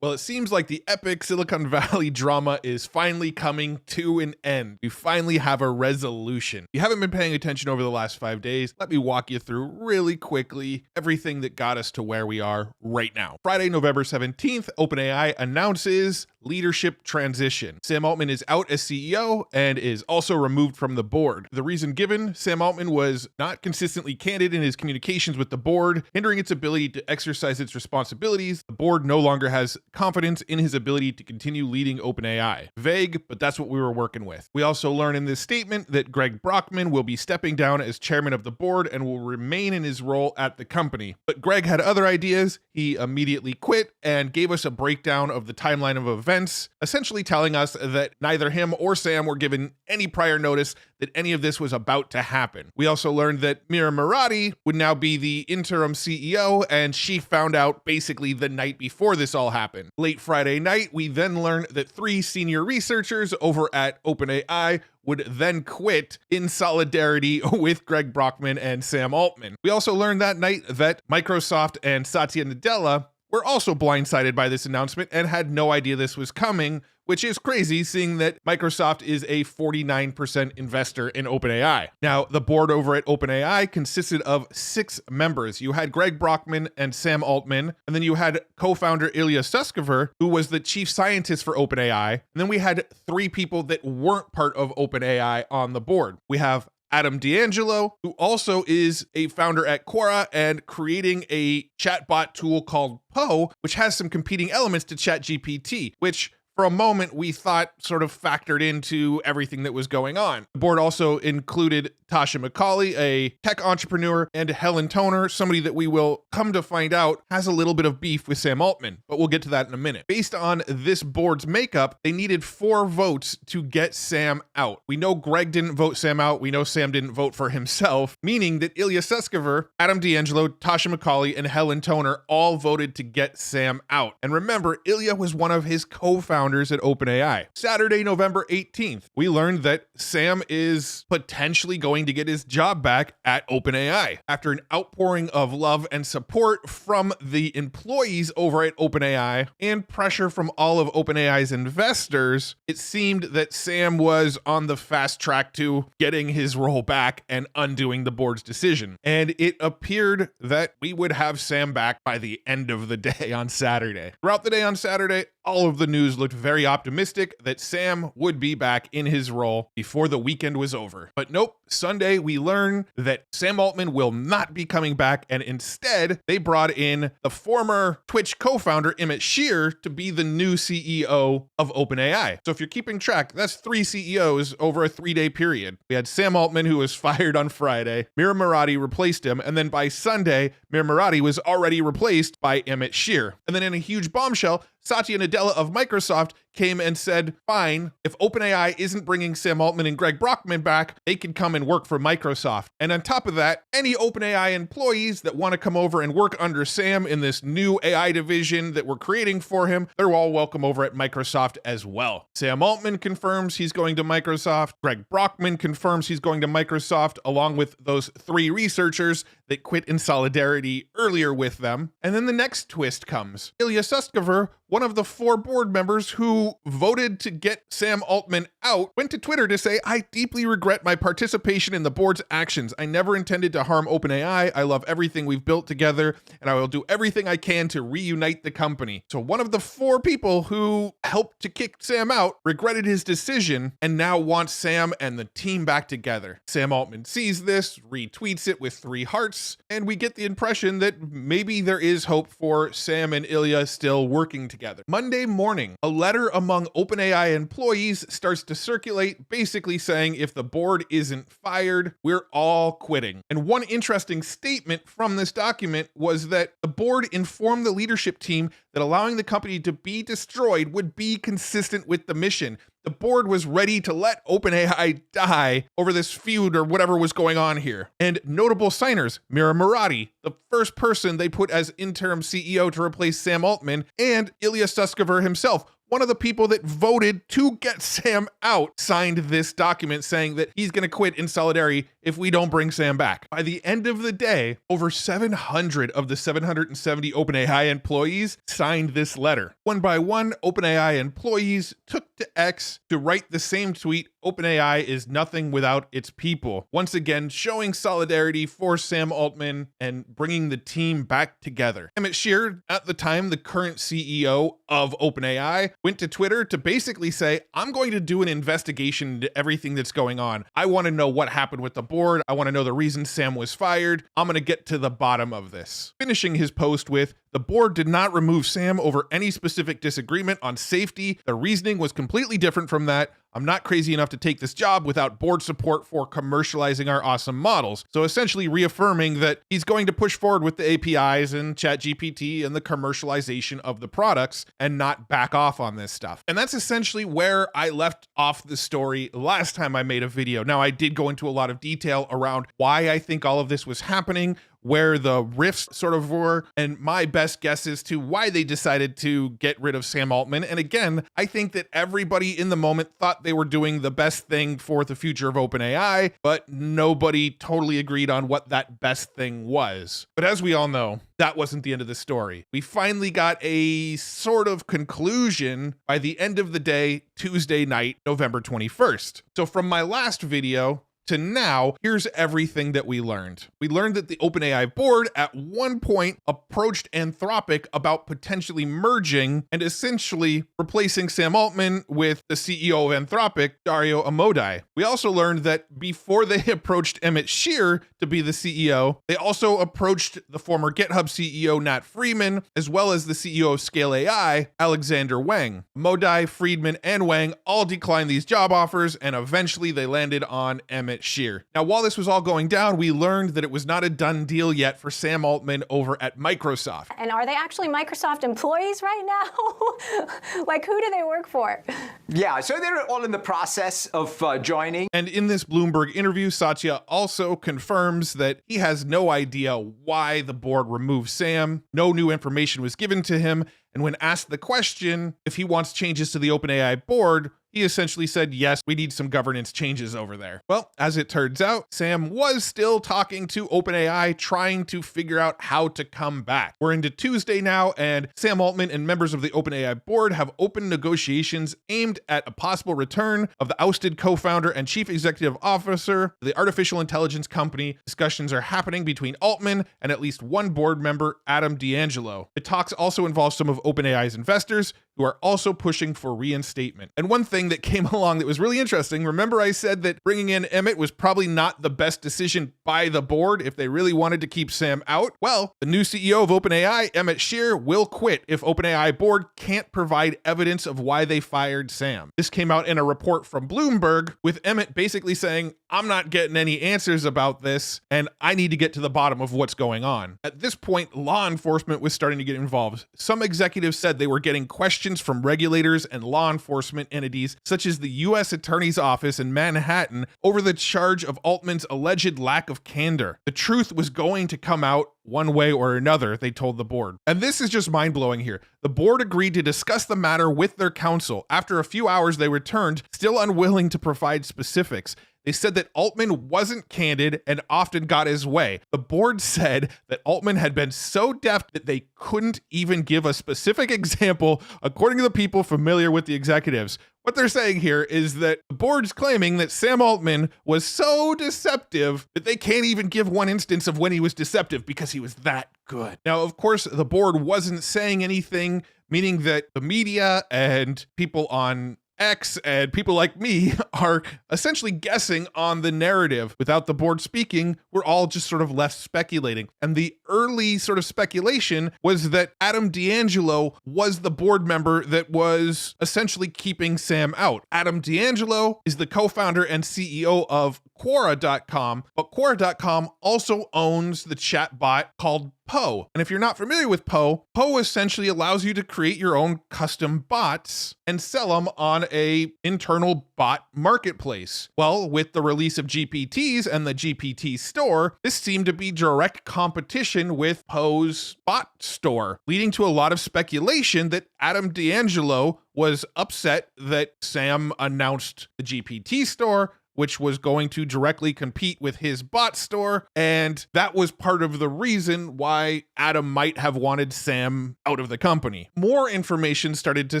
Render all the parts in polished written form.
Well, it seems like the epic Silicon Valley drama is finally coming to an end. We finally have a resolution. If you haven't been paying attention over the last 5 days, let me walk you through really quickly everything that got us to where we are right now. Friday, November 17th, OpenAI announces leadership transition. Sam Altman is out as CEO and is also removed from the board. The reason given, Sam Altman was not consistently candid in his communications with the board, hindering its ability to exercise its responsibilities. The board no longer has confidence in his ability to continue leading OpenAI. Vague, but that's what we were working with. We also learn in this statement that Greg Brockman will be stepping down as chairman of the board and will remain in his role at the company. But Greg had other ideas. He immediately quit and gave us a breakdown of the timeline of events, essentially telling us that neither him or Sam were given any prior notice that any of this was about to happen. We also learned that Mira Murati would now be the interim CEO, and she found out basically the night before this all happened. Late Friday night, we then learned that 3 senior researchers over at OpenAI would then quit in solidarity with Greg Brockman and Sam Altman. We also learned that night that Microsoft and Satya Nadella were also blindsided by this announcement and had no idea this was coming, which is crazy seeing that Microsoft is a 49% investor in OpenAI. Now, the board over at OpenAI consisted of 6 members. You had Greg Brockman and Sam Altman, and then you had co-founder Ilya Sutskever, who was the chief scientist for OpenAI, and then we had 3 people that weren't part of OpenAI on the board. We have Adam D'Angelo, who also is a founder at Quora and creating a chatbot tool called Poe, which has some competing elements to ChatGPT, which for a moment we thought sort of factored into everything that was going on. The board also included Tasha McCauley, a tech entrepreneur, and Helen Toner, somebody that we will come to find out has a little bit of beef with Sam Altman, but we'll get to that in a minute. Based on this board's makeup, they needed 4 votes to get Sam out. We know Greg didn't vote Sam out. We know Sam didn't vote for himself, meaning that Ilya Sutskever, Adam D'Angelo, Tasha McCauley, and Helen Toner all voted to get Sam out. And remember, Ilya was one of his co-founders at OpenAI. Saturday, November 18th, we learned that Sam is potentially going to get his job back at OpenAI. After an outpouring of love and support from the employees over at OpenAI and pressure from all of OpenAI's investors, it seemed that Sam was on the fast track to getting his role back and undoing the board's decision. And it appeared that we would have Sam back by the end of the day on Saturday. Throughout the day on Saturday, all of the news looked very optimistic that Sam would be back in his role before the weekend was over. But nope, Sunday we learn that Sam Altman will not be coming back, and instead they brought in the former Twitch co-founder Emmett Shear to be the new CEO of OpenAI. So if you're keeping track, that's 3 CEOs over a 3-day period. We had Sam Altman, who was fired on Friday. Mira Murati replaced him, and then by Sunday, Mira Murati was already replaced by Emmett Shear. And then in a huge bombshell, Satya Nadella of Microsoft came and said, fine, if OpenAI isn't bringing Sam Altman and Greg Brockman back, they can come and work for Microsoft. And on top of that, any OpenAI employees that want to come over and work under Sam in this new AI division that we're creating for him, they're all welcome over at Microsoft as well. Sam Altman confirms he's going to Microsoft. Greg Brockman confirms he's going to Microsoft, along with those 3 researchers that quit in solidarity earlier with them. And then the next twist comes. Ilya Sutskever, one of the 4 board members who voted to get Sam Altman out, went to Twitter to say, I deeply regret my participation in the board's actions. I never intended to harm OpenAI. I love everything we've built together, and I will do everything I can to reunite the company. So one of the 4 people who helped to kick Sam out regretted his decision and now wants Sam and the team back together. Sam Altman sees this, retweets it with 3 hearts, and we get the impression that maybe there is hope for Sam and Ilya still working together. Monday morning, a letter among OpenAI employees starts to circulate, basically saying if the board isn't fired, we're all quitting. And one interesting statement from this document was that the board informed the leadership team that allowing the company to be destroyed would be consistent with the mission. The board was ready to let OpenAI die over this feud or whatever was going on here. And notable signers, Mira Murati, the first person they put as interim CEO to replace Sam Altman, and Ilya Sutskever himself, one of the people that voted to get Sam out, signed this document saying that he's going to quit in solidarity if we don't bring Sam back. By the end of the day, over 700 of the 770 OpenAI employees signed this letter. One by one, OpenAI employees took to X to write the same tweet, "OpenAI is nothing without its people." Once again, showing solidarity for Sam Altman and bringing the team back together. Emmett Shear, at the time the current CEO of OpenAI, went to Twitter to basically say, I'm going to do an investigation into everything that's going on. I want to know what happened with the board. I want to know the reason Sam was fired. I'm going to get to the bottom of this. Finishing his post with, "The board did not remove Sam over any specific disagreement on safety. The reasoning was completely different from that. I'm not crazy enough to take this job without board support for commercializing our awesome models." So essentially reaffirming that he's going to push forward with the APIs and ChatGPT and the commercialization of the products and not back off on this stuff. And that's essentially where I left off the story last time I made a video. Now, I did go into a lot of detail around why I think all of this was happening, where the rifts sort of were, and my best guess as to why they decided to get rid of Sam Altman. And again, I think that everybody in the moment thought they were doing the best thing for the future of OpenAI, but nobody totally agreed on what that best thing was. But as we all know, that wasn't the end of the story. We finally got a sort of conclusion by the end of the day, Tuesday night, November 21st. So from my last video to now, here's everything that we learned. We learned that the OpenAI board at one point approached Anthropic about potentially merging and essentially replacing Sam Altman with the CEO of Anthropic, Dario Amodei. We also learned that before they approached Emmett Shear to be the CEO, they also approached the former GitHub CEO, Nat Friedman, as well as the CEO of Scale AI, Alexander Wang. Amodei, Friedman, and Wang all declined these job offers, and eventually they landed on Emmett Shear. Now, while this was all going down, we learned that it was not a done deal yet for Sam Altman over at Microsoft. And are they actually Microsoft employees right now? Like, who do they work for? Yeah, so they're all in the process of joining. And in this Bloomberg interview, Satya also confirms that he has no idea why the board removed Sam. No new information was given to him. And when asked the question if he wants changes to the OpenAI board, he essentially said, yes, we need some governance changes over there. Well, as it turns out, Sam was still talking to OpenAI, trying to figure out how to come back. We're into Tuesday now, and Sam Altman and members of the OpenAI board have opened negotiations aimed at a possible return of the ousted co-founder and chief executive officer of the artificial intelligence company. Discussions are happening between Altman and at least one board member, Adam D'Angelo. The talks also involve some of OpenAI's investors, who are also pushing for reinstatement. And one thing that came along that was really interesting, remember I said that bringing in Emmett was probably not the best decision by the board if they really wanted to keep Sam out? Well, the new CEO of OpenAI, Emmett Shear, will quit if OpenAI board can't provide evidence of why they fired Sam. This came out in a report from Bloomberg, with Emmett basically saying, I'm not getting any answers about this, and I need to get to the bottom of what's going on. At this point, law enforcement was starting to get involved. Some executives said they were getting questions from regulators and law enforcement entities such as the U.S. Attorney's Office in Manhattan over the charge of Altman's alleged lack of candor. The truth was going to come out one way or another, they told the board. And this is just mind-blowing here. The board agreed to discuss the matter with their counsel. After a few hours, they returned, still unwilling to provide specifics. They said that Altman wasn't candid and often got his way. The board said that Altman had been so deft that they couldn't even give a specific example, according to the people familiar with the executives. What they're saying here is that the board's claiming that Sam Altman was so deceptive that they can't even give one instance of when he was deceptive because he was that good. Now, of course, the board wasn't saying anything, meaning that the media and people on X and people like me are essentially guessing on the narrative. Without the board speaking, we're all just sort of left speculating. And the early sort of speculation was that Adam D'Angelo was the board member that was essentially keeping Sam out. Adam D'Angelo is the co-founder and CEO of Quora.com, but Quora.com also owns the chatbot called Poe. And if you're not familiar with Poe, Poe essentially allows you to create your own custom bots and sell them on a internal bot marketplace. Well, with the release of GPTs and the GPT store, this seemed to be direct competition with Poe's bot store, leading to a lot of speculation that Adam D'Angelo was upset that Sam announced the GPT store, which was going to directly compete with his bot store. And that was part of the reason why Adam might have wanted Sam out of the company. More information started to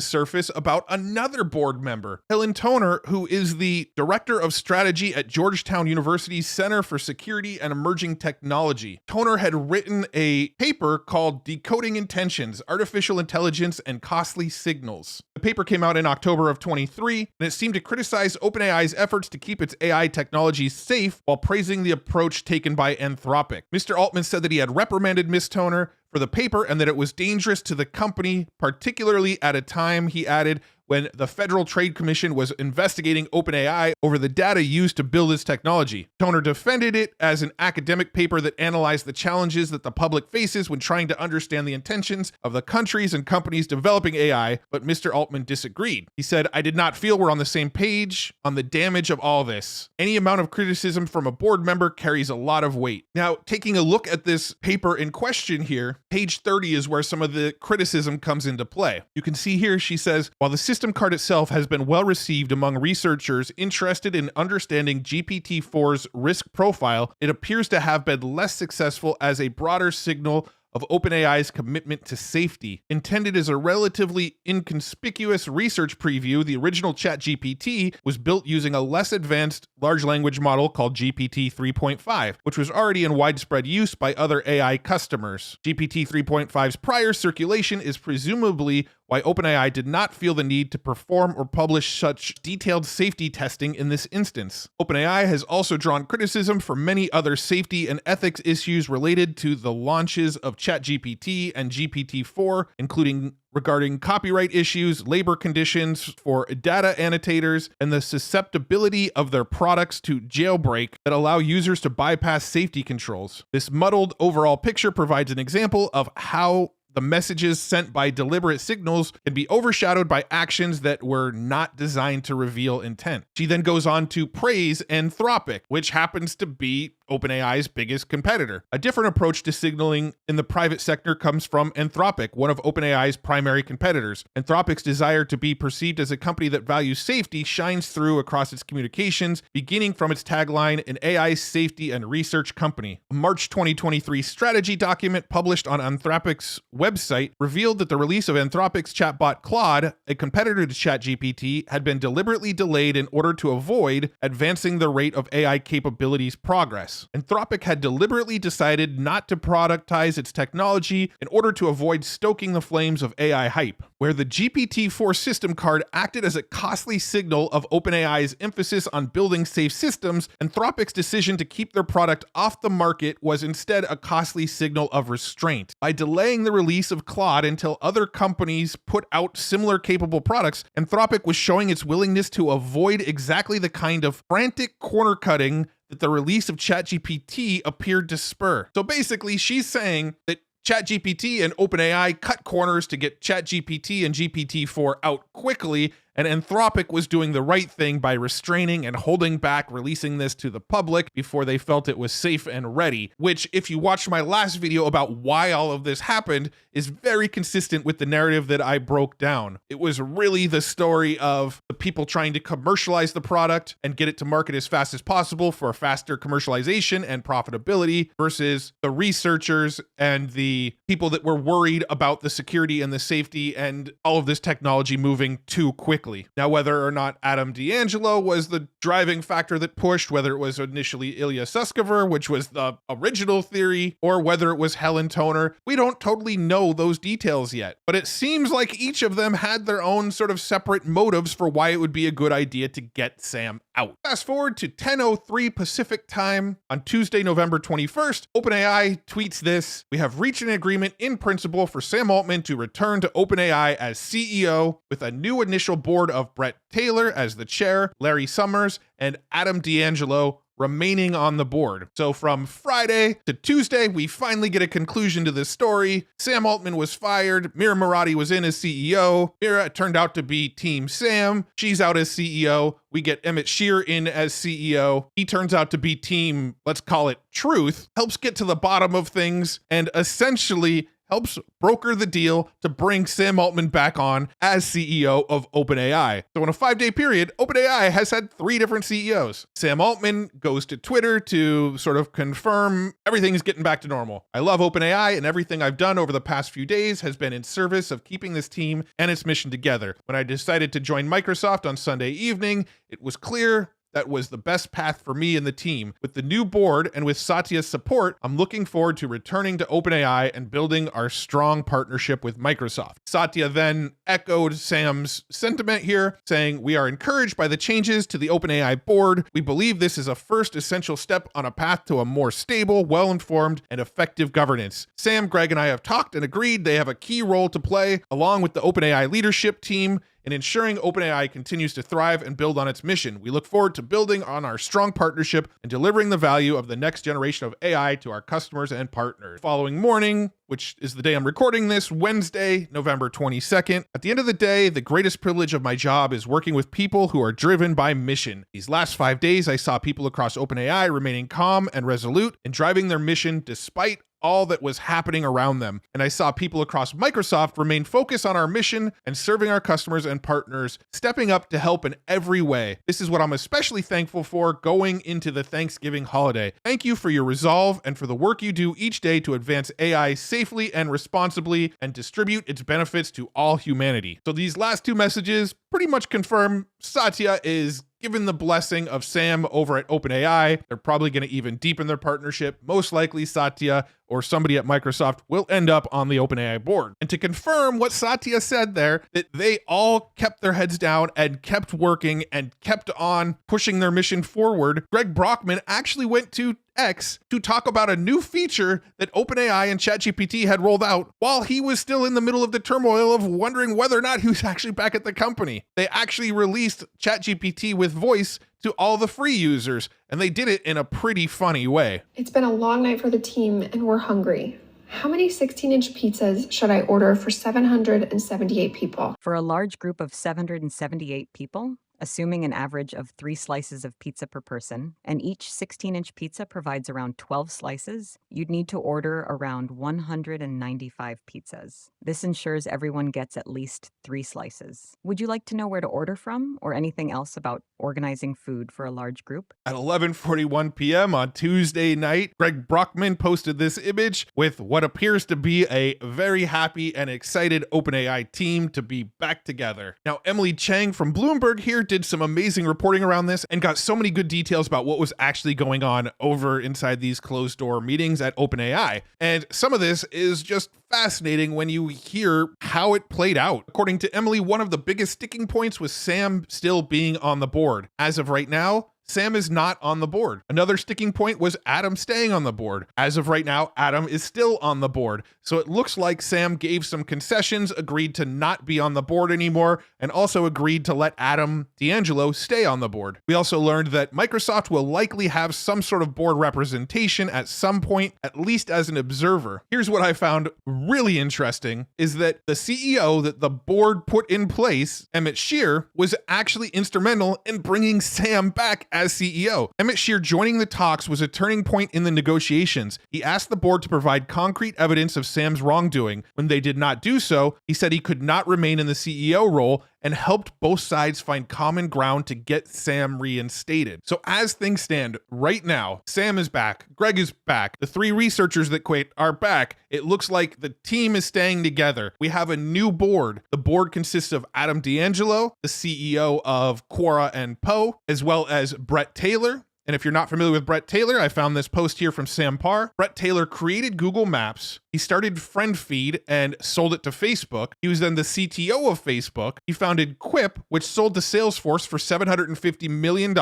surface about another board member, Helen Toner, who is the director of strategy at Georgetown University's Center for Security and Emerging Technology. Toner had written a paper called Decoding Intentions, Artificial Intelligence and Costly Signals. The paper came out in October of 23, and it seemed to criticize OpenAI's efforts to keep its AI technology safe while praising the approach taken by Anthropic. Mr. Altman said that he had reprimanded Ms. Toner for the paper and that it was dangerous to the company, particularly at a time, he added, when the Federal Trade Commission was investigating OpenAI over the data used to build its technology. Toner defended it as an academic paper that analyzed the challenges that the public faces when trying to understand the intentions of the countries and companies developing AI, but Mr. Altman disagreed. He said, "I did not feel we're on the same page on the damage of all this. Any amount of criticism from a board member carries a lot of weight." Now, taking a look at this paper in question here, page 30 is where some of the criticism comes into play. You can see here she says, while the system card itself has been well received among researchers interested in understanding GPT-4's risk profile, it appears to have been less successful as a broader signal of OpenAI's commitment to safety. Intended as a relatively inconspicuous research preview, the original ChatGPT was built using a less advanced large language model called GPT 3.5, which was already in widespread use by other AI customers. GPT 3.5's prior circulation is presumably why OpenAI did not feel the need to perform or publish such detailed safety testing in this instance. OpenAI has also drawn criticism for many other safety and ethics issues related to the launches of ChatGPT and GPT-4, including regarding copyright issues, labor conditions for data annotators, and the susceptibility of their products to jailbreak that allow users to bypass safety controls. This muddled overall picture provides an example of how the messages sent by deliberate signals can be overshadowed by actions that were not designed to reveal intent. She then goes on to praise Anthropic, which happens to be OpenAI's biggest competitor. A different approach to signaling in the private sector comes from Anthropic, one of OpenAI's primary competitors. Anthropic's desire to be perceived as a company that values safety shines through across its communications, beginning from its tagline, an AI safety and research company. A March 2023 strategy document published on Anthropic's website revealed that the release of Anthropic's chatbot Claude, a competitor to ChatGPT, had been deliberately delayed in order to avoid advancing the rate of AI capabilities progress. Anthropic had deliberately decided not to productize its technology in order to avoid stoking the flames of AI hype. Where the GPT-4 system card acted as a costly signal of OpenAI's emphasis on building safe systems, Anthropic's decision to keep their product off the market was instead a costly signal of restraint. By delaying the release of Claude until other companies put out similar capable products, Anthropic was showing its willingness to avoid exactly the kind of frantic corner cutting that the release of ChatGPT appeared to spur. So basically, she's saying that ChatGPT and OpenAI cut corners to get ChatGPT and GPT-4 out quickly, and Anthropic was doing the right thing by restraining and holding back releasing this to the public before they felt it was safe and ready, which, if you watched my last video about why all of this happened, is very consistent with the narrative that I broke down. It was really the story of the people trying to commercialize the product and get it to market as fast as possible for faster commercialization and profitability versus the researchers and the people that were worried about the security and the safety and all of this technology moving too quickly. Now, whether or not Adam D'Angelo was the driving factor that pushed, whether it was initially Ilya Sutskever, which was the original theory, or whether it was Helen Toner, we don't totally know those details yet. But it seems like each of them had their own sort of separate motives for why it would be a good idea to get Sam out. Fast forward to 10:03 Pacific time on Tuesday, November 21st. OpenAI tweets this: "We have reached an agreement in principle for Sam Altman to return to OpenAI as CEO with a new initial board of Brett Taylor as the chair, Larry Summers, and Adam D'Angelo remaining on the board. So from Friday to Tuesday, we finally get a conclusion to this story. Sam Altman was fired. Mira Murati was in as CEO. Mira turned out to be Team Sam. She's out as CEO. We get Emmett Shear in as CEO. He turns out to be Team, let's call it Truth, helps get to the bottom of things, and essentially helps broker the deal to bring Sam Altman back on as CEO of OpenAI. So in a 5-day period, OpenAI has had 3 different CEOs. Sam Altman goes to Twitter to sort of confirm everything's getting back to normal. I love OpenAI, and everything I've done over the past few days has been in service of keeping this team and its mission together. When I decided to join Microsoft on Sunday evening, it was clear that was the best path for me and the team. With the new board and with Satya's support, I'm looking forward to returning to OpenAI and building our strong partnership with Microsoft. Satya then echoed Sam's sentiment here, saying, "We are encouraged by the changes to the OpenAI board. We believe this is a first essential step on a path to a more stable, well-informed, and effective governance. Sam, Greg, and I have talked and agreed they have a key role to play, along with the OpenAI leadership team, in ensuring OpenAI continues to thrive and build on its mission. We look forward to building on our strong partnership and delivering the value of the next generation of AI to our customers and partners." Following morning, which is the day I'm recording this, Wednesday, November 22nd. At the end of the day, the greatest privilege of my job is working with people who are driven by mission. These last 5 days, I saw people across OpenAI remaining calm and resolute in driving their mission despite all that was happening around them. And I saw people across Microsoft remain focused on our mission and serving our customers and partners, stepping up to help in every way. This is what I'm especially thankful for going into the Thanksgiving holiday. Thank you for your resolve and for the work you do each day to advance AI safely and responsibly and distribute its benefits to all humanity. So these last 2 messages pretty much confirm Satya is given the blessing of Sam over at OpenAI. They're probably going to even deepen their partnership. Most likely Satya or somebody at Microsoft will end up on the OpenAI board. And to confirm what Satya said there, that they all kept their heads down and kept working and kept on pushing their mission forward, Greg Brockman actually went to X to talk about a new feature that OpenAI and ChatGPT had rolled out while he was still in the middle of the turmoil of wondering whether or not he was actually back at the company. They actually released ChatGPT with voice to all the free users, and they did it in a pretty funny way. It's been a long night for the team, and we're hungry. How many 16-inch pizzas should I order for 778 people? For a large group of 778 people, assuming an average of 3 slices of pizza per person, and each 16-inch pizza provides around 12 slices, you'd need to order around 195 pizzas. This ensures everyone gets at least 3 slices. Would you like to know where to order from, or anything else about organizing food for a large group? At 11:41 p.m. on Tuesday night, Greg Brockman posted this image with what appears to be a very happy and excited OpenAI team to be back together. Now, Emily Chang from Bloomberg here did some amazing reporting around this and got so many good details about what was actually going on over inside these closed door meetings at OpenAI. And some of this is just fascinating when you hear how it played out. According to Emily, one of the biggest sticking points was Sam still being on the board. As of right now, Sam is not on the board. Another sticking point was Adam staying on the board. As of right now, Adam is still on the board. So it looks like Sam gave some concessions, agreed to not be on the board anymore, and also agreed to let Adam D'Angelo stay on the board. We also learned that Microsoft will likely have some sort of board representation at some point, at least as an observer. Here's what I found really interesting, is that the CEO that the board put in place, Emmett Shear, was actually instrumental in bringing Sam back as CEO. Emmett Shear joining the talks was a turning point in the negotiations. He asked the board to provide concrete evidence of Sam's wrongdoing. When they did not do so, he said he could not remain in the CEO role and helped both sides find common ground to get Sam reinstated. So as things stand right now, Sam is back, Greg is back, the 3 researchers that quit are back. It looks like the team is staying together. We have a new board. The board consists of Adam D'Angelo, the CEO of Quora and Poe, as well as Brett Taylor. And if you're not familiar with Brett Taylor, I found this post here from Sam Parr. Brett Taylor created Google Maps, He started Friend Feed and sold it to Facebook. He was then the CTO of Facebook. He founded Quip, which sold to Salesforce for $750 million.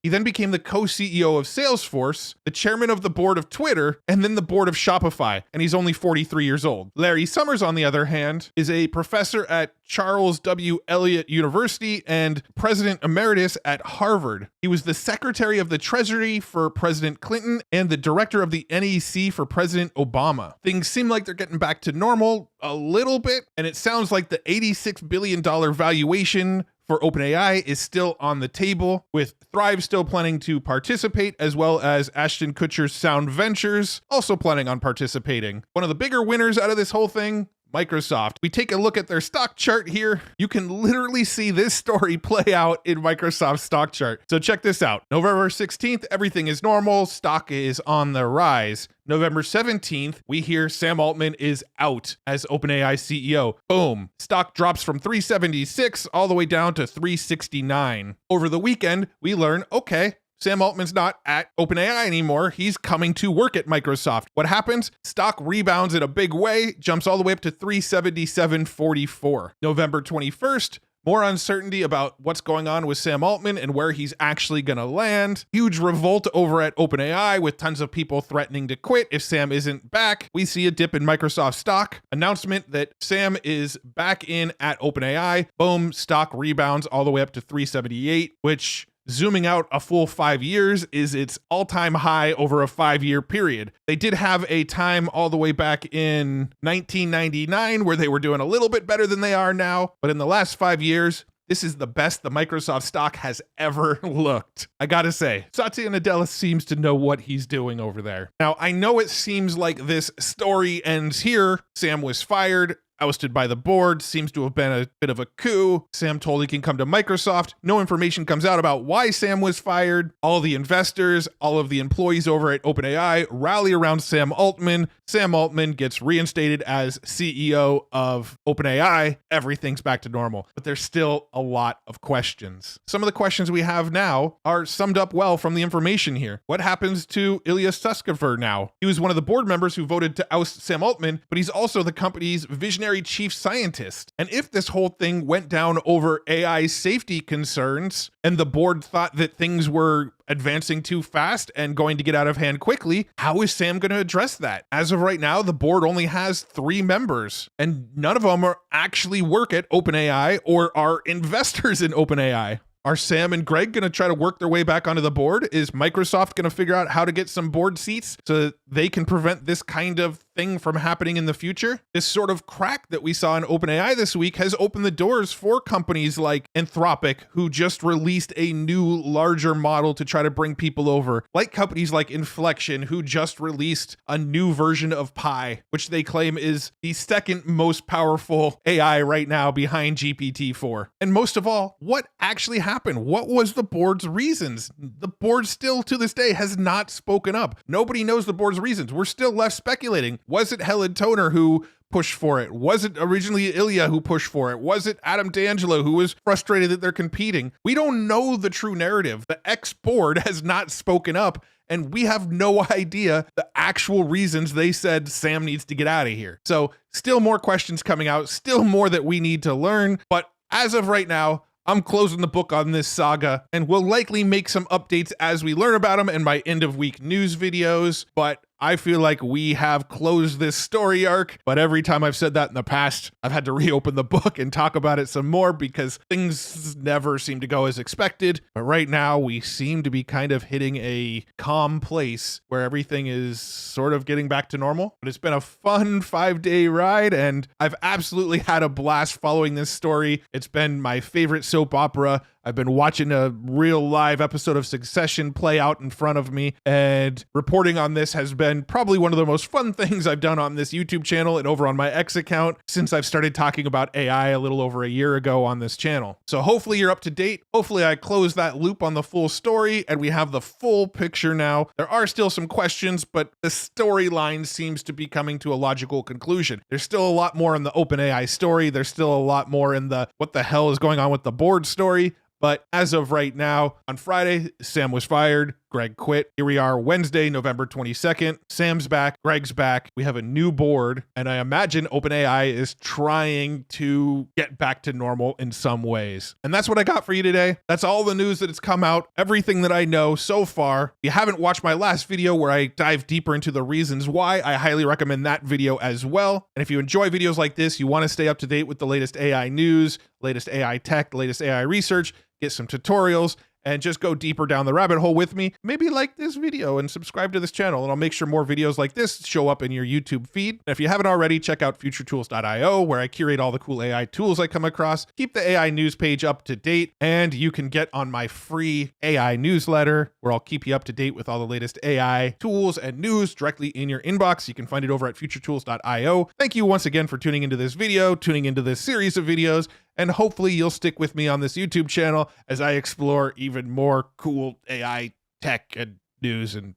He then became the co-CEO of Salesforce, the chairman of the board of Twitter, and then the board of Shopify, and he's only 43 years old. Larry Summers, on the other hand, is a professor at Charles W. Eliot University and president emeritus at Harvard. He was the secretary of the Treasury for President Clinton and the director of the NEC for President Obama. Things seem like they're getting back to normal a little bit, and it sounds like the $86 billion valuation for OpenAI is still on the table, with Thrive still planning to participate, as well as Ashton Kutcher's Sound Ventures also planning on participating. One of the bigger winners out of this whole thing, Microsoft. We take a look at their stock chart here. You can literally see this story play out in Microsoft's stock chart. So check this out. November 16th, everything is normal. Stock is on the rise. November 17th, we hear Sam Altman is out as OpenAI CEO. Boom. Stock drops from 376 all the way down to 369. Over the weekend, we learn, okay, Sam Altman's not at OpenAI anymore. He's coming to work at Microsoft. What happens? Stock rebounds in a big way, jumps all the way up to 377.44. November 21st, more uncertainty about what's going on with Sam Altman and where he's actually going to land. Huge revolt over at OpenAI with tons of people threatening to quit if Sam isn't back. We see a dip in Microsoft stock. Announcement that Sam is back in at OpenAI. Boom, stock rebounds all the way up to 378, which, zooming out a full 5 years, is its all-time high over a 5-year period. They did have a time all the way back in 1999 where they were doing a little bit better than they are now, but in the last 5 years, this is the best the Microsoft stock has ever looked. I gotta say, Satya Nadella seems to know what he's doing over there. Now, I know it seems like this story ends here. Sam was fired, ousted by the board, seems to have been a bit of a coup. Sam told he can come to Microsoft. No information comes out about why Sam was fired. All the investors, all of the employees over at OpenAI rally around Sam Altman. Sam Altman gets reinstated as CEO of OpenAI. Everything's back to normal, but there's still a lot of questions. Some of the questions we have now are summed up well from the information here. What happens to Ilya Sutskever now? He was one of the board members who voted to oust Sam Altman, but he's also the company's visionary chief scientist. And if this whole thing went down over AI safety concerns and the board thought that things were advancing too fast and going to get out of hand quickly, how is Sam going to address that? As of right now, the board only has 3 members, and none of them actually work at OpenAI or are investors in OpenAI. Are Sam and Greg going to try to work their way back onto the board? Is Microsoft going to figure out how to get some board seats so that they can prevent this kind of thing from happening in the future? This sort of crack that we saw in OpenAI this week has opened the doors for companies like Anthropic, who just released a new, larger model to try to bring people over, like companies like Inflection, who just released a new version of Pi, which they claim is the second most powerful AI right now behind GPT-4. And most of all, what actually happened? What was the board's reasons? The board still to this day has not spoken up. Nobody knows the board's reasons. We're still left speculating. Was it Helen Toner who pushed for it? Was it originally Ilya who pushed for it? Was it Adam D'Angelo who was frustrated that they're competing? We don't know the true narrative. The ex-board has not spoken up, and we have no idea the actual reasons they said Sam needs to get out of here. So still more questions coming out, still more that we need to learn. But as of right now, I'm closing the book on this saga, and we'll likely make some updates as we learn about them in my end of week news videos, but I feel like we have closed this story arc, but every time I've said that in the past, I've had to reopen the book and talk about it some more because things never seem to go as expected. But right now, we seem to be kind of hitting a calm place where everything is sort of getting back to normal. But it's been a fun 5-day ride, and I've absolutely had a blast following this story. It's been my favorite soap opera. I've been watching a real live episode of Succession play out in front of me, and reporting on this has been probably one of the most fun things I've done on this YouTube channel and over on my X account since I've started talking about AI a little over a year ago on this channel. So hopefully you're up to date. Hopefully I close that loop on the full story and we have the full picture now. There are still some questions, but the storyline seems to be coming to a logical conclusion. There's still a lot more in the OpenAI story. There's still a lot more in the what the hell is going on with the board story. But as of right now, on Friday, Sam was fired. Greg quit. Here we are, Wednesday, November 22nd. Sam's back, Greg's back. We have a new board, and I imagine OpenAI is trying to get back to normal in some ways. And that's what I got for you today. That's all the news that has come out, everything that I know so far. If you haven't watched my last video where I dive deeper into the reasons why, I highly recommend that video as well. And if you enjoy videos like this, you want to stay up to date with the latest AI news, latest AI tech, the latest AI research, get some tutorials, and just go deeper down the rabbit hole with me, maybe like this video and subscribe to this channel, and I'll make sure more videos like this show up in your YouTube feed. And if you haven't already, check out futuretools.io, where I curate all the cool AI tools I come across. Keep the AI news page up to date, and you can get on my free AI newsletter, where I'll keep you up to date with all the latest AI tools and news directly in your inbox. You can find it over at futuretools.io. Thank you once again for tuning into this video, tuning into this series of videos, and hopefully you'll stick with me on this YouTube channel as I explore even more cool AI tech and news and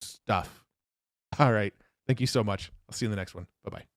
stuff. All right. Thank you so much. I'll see you in the next one. Bye-bye.